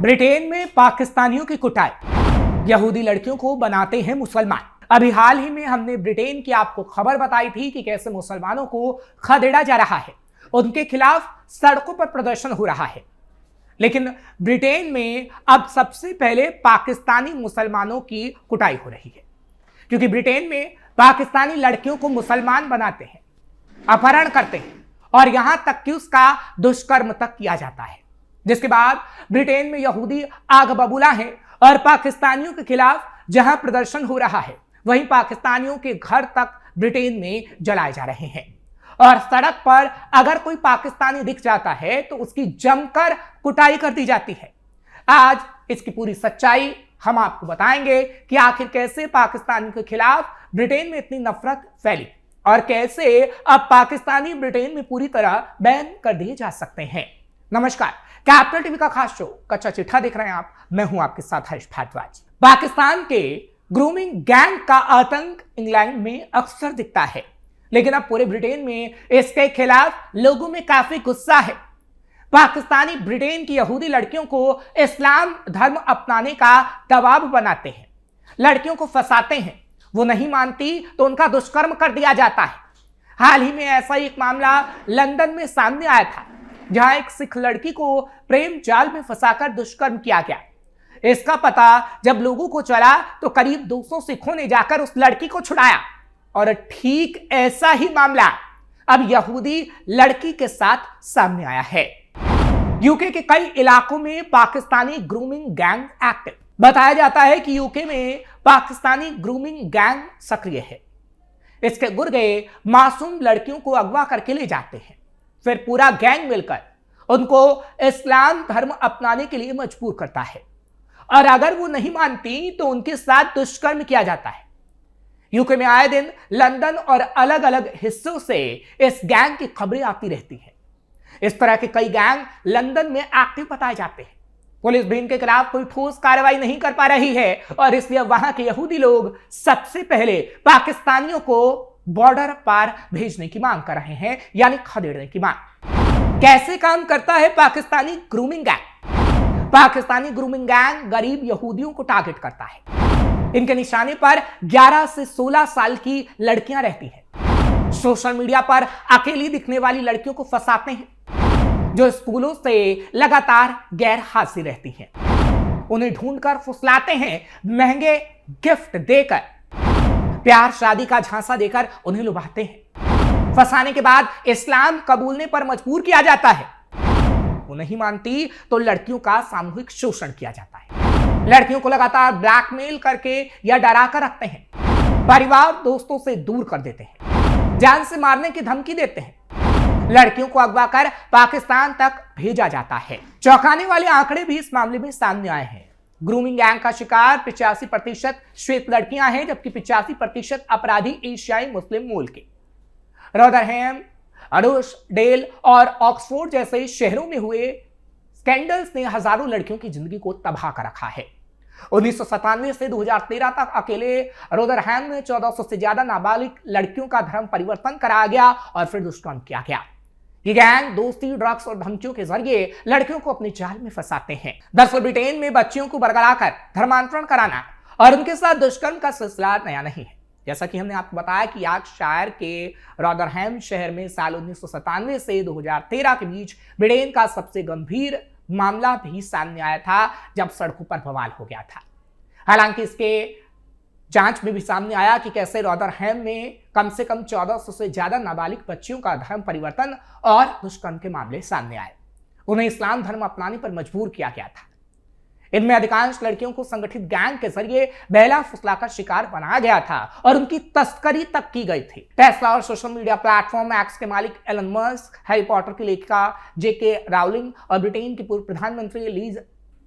Britain में पाकिस्तानियों की कुटाई, यहूदी लड़कियों को बनाते हैं मुसलमान। अभी हाल ही में हमने ब्रिटेन की आपको खबर बताई थी कि कैसे मुसलमानों को खदेड़ा जा रहा है, उनके खिलाफ सड़कों पर प्रदर्शन हो रहा है। लेकिन ब्रिटेन में अब सबसे पहले पाकिस्तानी मुसलमानों की कुटाई हो रही है, क्योंकि ब्रिटेन में पाकिस्तानी लड़कियों को मुसलमान बनाते हैं, अपहरण करते हैं और यहां तक कि उसका दुष्कर्म तक किया जाता है। जिसके बाद ब्रिटेन में यहूदी आग बबूला है और पाकिस्तानियों के खिलाफ जहां प्रदर्शन हो रहा है, वहीं पाकिस्तानियों के घर तक ब्रिटेन में जलाए जा रहे हैं और सड़क पर अगर कोई पाकिस्तानी दिख जाता है तो उसकी जमकर कुटाई कर दी जाती है। आज इसकी पूरी सच्चाई हम आपको बताएंगे कि आखिर कैसे पाकिस्तान के खिलाफ ब्रिटेन में इतनी नफरत फैली और कैसे अब पाकिस्तानी ब्रिटेन में पूरी तरह बैन कर दिए जा सकते हैं। नमस्कार, कैपिटल टीवी का खास शो कच्चा चिट्ठा देख रहे हैं आप। मैं हूं आपके साथ हर्ष भारद्वाज। पाकिस्तान के ग्रूमिंग गैंग का आतंक इंग्लैंड में अक्सर दिखता है, लेकिन अब पूरे ब्रिटेन में इसके खिलाफ लोगों में काफी गुस्सा है। पाकिस्तानी ब्रिटेन की यहूदी लड़कियों को इस्लाम धर्म अपनाने का दबाव बनाते हैं, लड़कियों को फंसाते हैं, वो नहीं मानती तो उनका दुष्कर्म कर दिया जाता है। हाल ही में ऐसा ही एक मामला लंदन में सामने आया था, जहां एक सिख लड़की को प्रेम जाल में फंसाकर दुष्कर्म किया गया। इसका पता जब लोगों को चला तो करीब 200 सिखों ने जाकर उस लड़की को छुड़ाया और ठीक ऐसा ही मामला अब यहूदी लड़की के साथ सामने आया है। यूके के कई इलाकों में पाकिस्तानी ग्रूमिंग गैंग एक्टिव। बताया जाता है कि यूके में पाकिस्तानी ग्रूमिंग गैंग सक्रिय है। इसके गुर्गे मासूम लड़कियों को अगवा करके ले जाते हैं, फिर पूरा गैंग मिलकर उनको इस्लाम धर्म अपनाने के लिए मजबूर करता है और अगर वो नहीं मानती तो उनके साथ दुष्कर्म किया जाता है। यूके में आए दिन लंदन और अलग अलग हिस्सों से इस गैंग की खबरें आती रहती हैं। इस तरह के कई गैंग लंदन में एक्टिव बताए जाते हैं। पुलिस भी इनके खिलाफ कोई ठोस कार्रवाई नहीं कर पा रही है और इसलिए वहां के यहूदी लोग सबसे पहले पाकिस्तानियों को बॉर्डर पार भेजने की मांग कर रहे हैं, यानी खदेड़ने की मांग। कैसे काम करता है Pakistani grooming gang? Pakistani grooming gang गरीब यहूदियों को टारगेट करता है। इनके निशाने पर 11 से 16 साल की लड़कियां रहती हैं। सोशल मीडिया पर अकेली दिखने वाली लड़कियों को फंसाते हैं, जो स्कूलों से लगातार गैर हाजिर रहती हैं। उन्हें ढूंढकर फुसलाते हैं, महंगे गिफ्ट देकर, प्यार शादी का झांसा देकर उन्हें लुभाते हैं। फंसाने के बाद इस्लाम कबूलने पर मजबूर किया जाता है। वो नहीं मानती तो लड़कियों का सामूहिक शोषण किया जाता है। लड़कियों को लगातार ब्लैकमेल करके या डरा कर रखते हैं। परिवार दोस्तों से दूर कर देते हैं, जान से मारने की धमकी देते हैं। लड़कियों को अगवा कर पाकिस्तान तक भेजा जाता है। चौंकाने वाले आंकड़े भी इस मामले में सामने आए हैं। ग्रूमिंग गैंग का शिकार 85% श्वेत लड़कियां हैं, जबकि 85% अपराधी एशियाई मुस्लिम मूल के। रॉदरहैम, रोचडेल और ऑक्सफोर्ड जैसे शहरों में हुए स्कैंडल्स ने हजारों लड़कियों की जिंदगी को तबाह कर रखा है। 1997 से 2013 तक अकेले रॉदरहैम में 1400 से ज्यादा नाबालिग लड़कियों का धर्म परिवर्तन कराया गया और फिर दुष्कर्म किया गया। ये गैंग दोस्ती, ड्रग्स और धमकियों के जरिए लड़कियों को अपने जाल में फंसाते हैं। दरअसल ब्रिटेन में बच्चियों को बरगलाकर धर्मांतरण कराना और उनके साथ दुष्कर्म का सिलसिला नया नहीं है। जैसा कि हमने आपको बताया कि यॉर्कशायर के रॉदरहैम शहर में साल 1997 से 2013 के बीच ब्रिटेन का सबसे गंभीर मामला भी सामने आया था, जब सड़कों पर बवाल हो गया था। हालांकि इसके जांच में भी सामने आया कि कैसे रॉदरहैम में कम से कम 1400 से ज्यादा नाबालिग बच्चियों का धर्म परिवर्तन और दुष्कर्म के मामले सामने आए। उन्हें इस्लाम धर्म अपनाने पर मजबूर किया गया था। इनमें अधिकांश लड़कियों को संगठित गैंग के जरिए बहला फुसलाकर शिकार बनाया गया था और उनकी तस्करी तक की गई थी। टेस्ला और सोशल मीडिया प्लेटफॉर्म एक्स के मालिक एलन मस्क, हैरी पॉटर की लेखिका जेके राउलिंग और ब्रिटेन की पूर्व प्रधानमंत्री लीज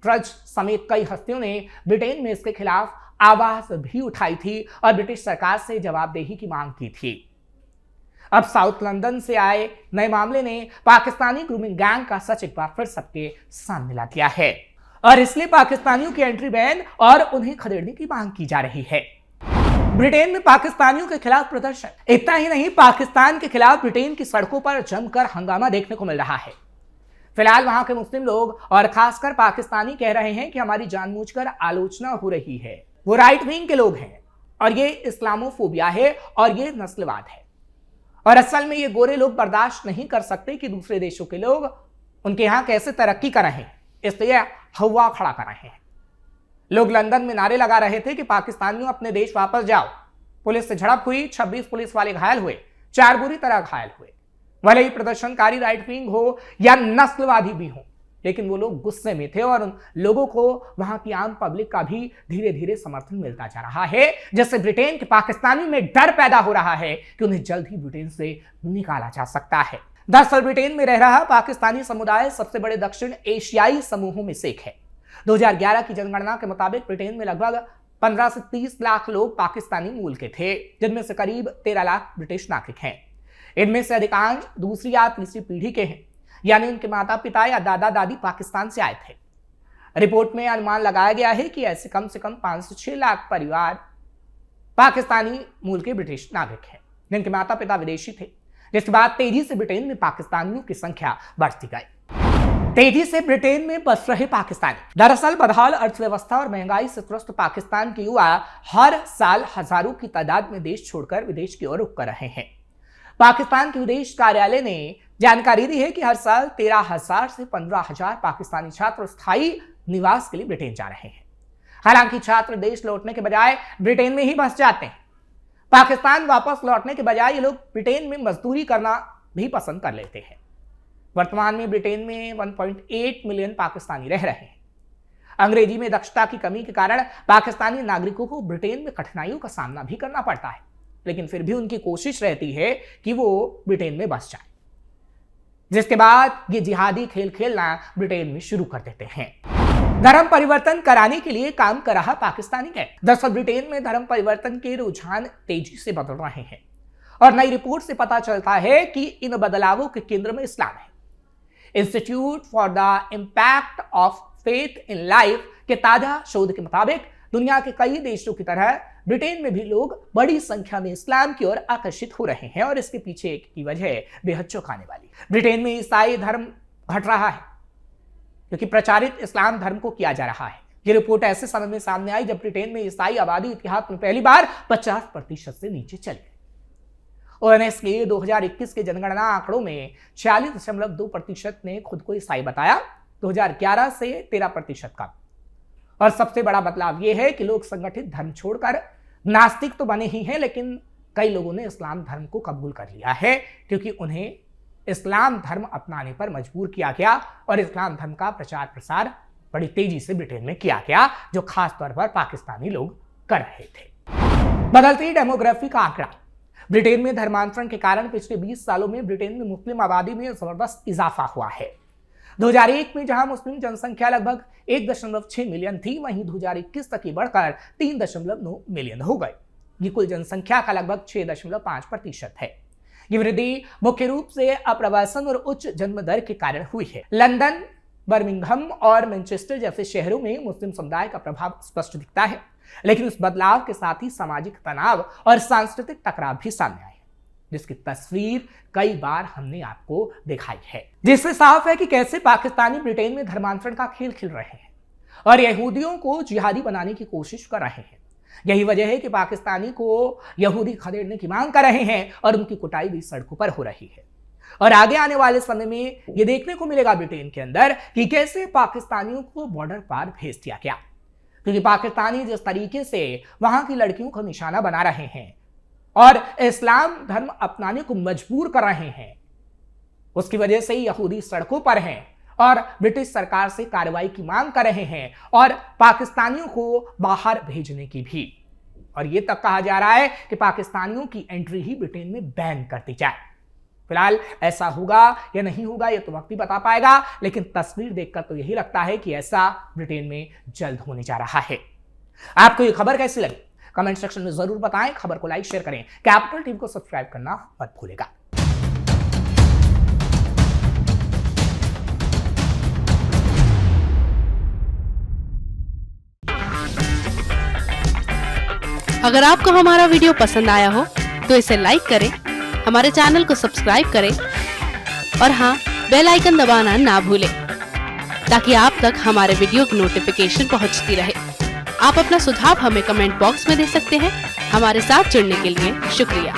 ट्रज समेत कई हस्तियों ने ब्रिटेन में इसके खिलाफ आवाज भी उठाई थी और ब्रिटिश सरकार से जवाबदेही की मांग की थी। अब साउथ लंदन से आए नए मामले ने पाकिस्तानी ग्रूमिंग गैंग का सच एक बार फिर सबके सामने ला दिया है और इसलिए पाकिस्तानियों की एंट्री बैन और उन्हें खदेड़ने की मांग की जा रही है। ब्रिटेन में पाकिस्तानियों के खिलाफ प्रदर्शन। इतना ही नहीं, पाकिस्तान के खिलाफ ब्रिटेन की सड़कों पर जमकर हंगामा देखने को मिल रहा है। फिलहाल वहां के मुस्लिम लोग और खासकर पाकिस्तानी कह रहे हैं कि हमारी जानबूझकर आलोचना हो रही है। वो राइट विंग के लोग हैं और ये इस्लामोफोबिया है और ये नस्लवाद है। और असल में ये गोरे लोग बर्दाश्त नहीं कर सकते कि दूसरे देशों के लोग उनके यहां कैसे तरक्की कर रहे हैं, इसलिए हवा खड़ा कर रहे हैं। लोग लंदन में नारे लगा रहे थे कि पाकिस्तानियों अपने देश वापस जाओ। पुलिस से झड़प हुई, 26 पुलिस वाले घायल हुए, 4 बुरी तरह घायल हुए। भले ही प्रदर्शनकारी राइट विंग हो या नस्लवादी भी हो, लेकिन वो लोग गुस्से में थे और उन लोगों को वहां की आम पब्लिक का भी धीरे धीरे समर्थन मिलता जा रहा है, जिससे ब्रिटेन के पाकिस्तानी में डर पैदा हो रहा है कि उन्हें जल्द ही ब्रिटेन से निकाला जा सकता है। दरअसल ब्रिटेन में रह रहा पाकिस्तानी समुदाय सबसे बड़े दक्षिण एशियाई समूहों में से एक है। 2011 की जनगणना के मुताबिक ब्रिटेन में लगभग 15 से 30 लाख लोग पाकिस्तानी मूल के थे, जिनमें से करीब 13 लाख ब्रिटिश नागरिक हैं। इनमें से अधिकांश दूसरी या तीसरी पीढ़ी के हैं, यानी उनके माता पिता या दादा दादी पाकिस्तान से आए थे। रिपोर्ट में अनुमान लगाया गया है कि ऐसे कम से कम 5 से 6 लाख परिवार पाकिस्तानी मूल के ब्रिटिश नागरिक हैं, जिनके माता पिता विदेशी थे, जिसके बाद तेजी से ब्रिटेन में पाकिस्तानियों की संख्या बढ़ती गई। तेजी से ब्रिटेन में बस रहे पाकिस्तानी। दरअसल बदहाल अर्थव्यवस्था और महंगाई से त्रस्त पाकिस्तान के युवा हर साल हजारों की तादाद में देश छोड़कर विदेश की ओर रुख कर रहे हैं। पाकिस्तान के विदेश कार्यालय ने जानकारी दी है कि हर साल 13,000 से 15,000 पाकिस्तानी छात्र स्थायी निवास के लिए ब्रिटेन जा रहे हैं। हालांकि छात्र देश लौटने के बजाय ब्रिटेन में ही बस जाते हैं। पाकिस्तान वापस लौटने के बजाय ये लोग ब्रिटेन में मजदूरी करना भी पसंद कर लेते हैं। वर्तमान में ब्रिटेन में 1.8 मिलियन पाकिस्तानी रह रहे हैं। अंग्रेजी में दक्षता की कमी के कारण पाकिस्तानी नागरिकों को ब्रिटेन में कठिनाइयों का सामना भी करना पड़ता है, लेकिन फिर भी उनकी कोशिश रहती है कि वो ब्रिटेन में बस जाए, जिसके बाद ये जिहादी खेल खेलना ब्रिटेन में शुरू कर देते हैं। धर्म परिवर्तन कराने के लिए काम कर रहा पाकिस्तानी है। दरअसल ब्रिटेन में धर्म परिवर्तन के रुझान तेजी से बदल रहे हैं और नई रिपोर्ट से पता चलता है कि इन बदलावों के केंद्र में इस्लाम है। Institute for the impact of faith in life के ताजा शोध के मुताबिक दुनिया के कई देशों की तरह ब्रिटेन में भी लोग बड़ी संख्या में इस्लाम की ओर आकर्षित हो रहे हैं और इसके पीछे एक की वजह बेहद चौंकाने वाली। ब्रिटेन में ईसाई धर्म घट रहा है क्योंकि प्रचारित इस्लाम धर्म को किया जा रहा है। यह रिपोर्ट ऐसे समय में सामने आई जब ब्रिटेन में ईसाई आबादी इतिहास में पहली बार 50% से नीचे चली गई। ONS के 2021 के जनगणना आंकड़ों में 46.2% ने खुद को ईसाई बताया, 2011 से 13% कम। और सबसे बड़ा बदलाव यह है कि लोग संगठित धर्म छोड़कर नास्तिक तो बने ही हैं, लेकिन कई लोगों ने इस्लाम धर्म को कबूल कर लिया है क्योंकि उन्हें इस्लाम धर्म अपनाने पर मजबूर किया गया और इस्लाम धर्म का प्रचार प्रसार बड़ी तेजी से ब्रिटेन में किया गया, जो खास तौर पर पाकिस्तानी लोग कर रहे थे। बदलती डेमोग्राफी का आंकड़ा। ब्रिटेन में धर्मांतरण के कारण पिछले 20 सालों में ब्रिटेन में मुस्लिम आबादी में जबरदस्त इजाफा हुआ है। 2001 में जहां मुस्लिम जनसंख्या लगभग 1.6 मिलियन थी, वहीं 2021 तक ये बढ़कर 3.9 मिलियन हो गई। ये कुल जनसंख्या का लगभग 6.5% है। ये वृद्धि मुख्य रूप से अप्रवासन और उच्च जन्म दर के कारण हुई है। लंदन, बर्मिंघम और मैनचेस्टर जैसे शहरों में मुस्लिम समुदाय का प्रभाव स्पष्ट दिखता है, लेकिन इस बदलाव के साथ ही सामाजिक तनाव और सांस्कृतिक टकराव भी सामने आए, जिसकी तस्वीर कई बार हमने आपको दिखाई है, जिससे साफ है कि कैसे पाकिस्तानी ब्रिटेन में धर्मांतरण का खेल खेल रहे हैं और यहूदियों को जिहादी बनाने की कोशिश कर रहे हैं। यही वजह है कि पाकिस्तानी को यहूदी खदेड़ने की मांग कर रहे हैं और उनकी कुटाई भी सड़कों पर हो रही है। और आगे आने वाले समय में यह देखने को मिलेगा ब्रिटेन के अंदर कि कैसे पाकिस्तानियों को बॉर्डर पार भेज दिया गया, क्योंकि पाकिस्तानी जिस तरीके से वहां की लड़कियों को निशाना बना रहे हैं और इस्लाम धर्म अपनाने को मजबूर कर रहे हैं, उसकी वजह से यहूदी सड़कों पर हैं और ब्रिटिश सरकार से कार्रवाई की मांग कर रहे हैं और पाकिस्तानियों को बाहर भेजने की भी। और यह तक कहा जा रहा है कि पाकिस्तानियों की एंट्री ही ब्रिटेन में बैन कर दी जाए। फिलहाल ऐसा होगा या नहीं होगा यह तो वक्त ही बता पाएगा, लेकिन तस्वीर देखकर तो यही लगता है कि ऐसा ब्रिटेन में जल्द होने जा रहा है। आपको यह खबर कैसी लगी कमेंट सेक्शन में जरूर बताएं। खबर को लाइक शेयर करें। कैपिटल टीवी को सब्सक्राइब करना मत भूलेगा। अगर आपको हमारा वीडियो पसंद आया हो तो इसे लाइक करें, हमारे चैनल को सब्सक्राइब करें और हाँ, बेल आइकन दबाना ना भूलें ताकि आप तक हमारे वीडियो की नोटिफिकेशन पहुंचती रहे। आप अपना सुझाव हमें कमेंट बॉक्स में दे सकते हैं। हमारे साथ जुड़ने के लिए शुक्रिया।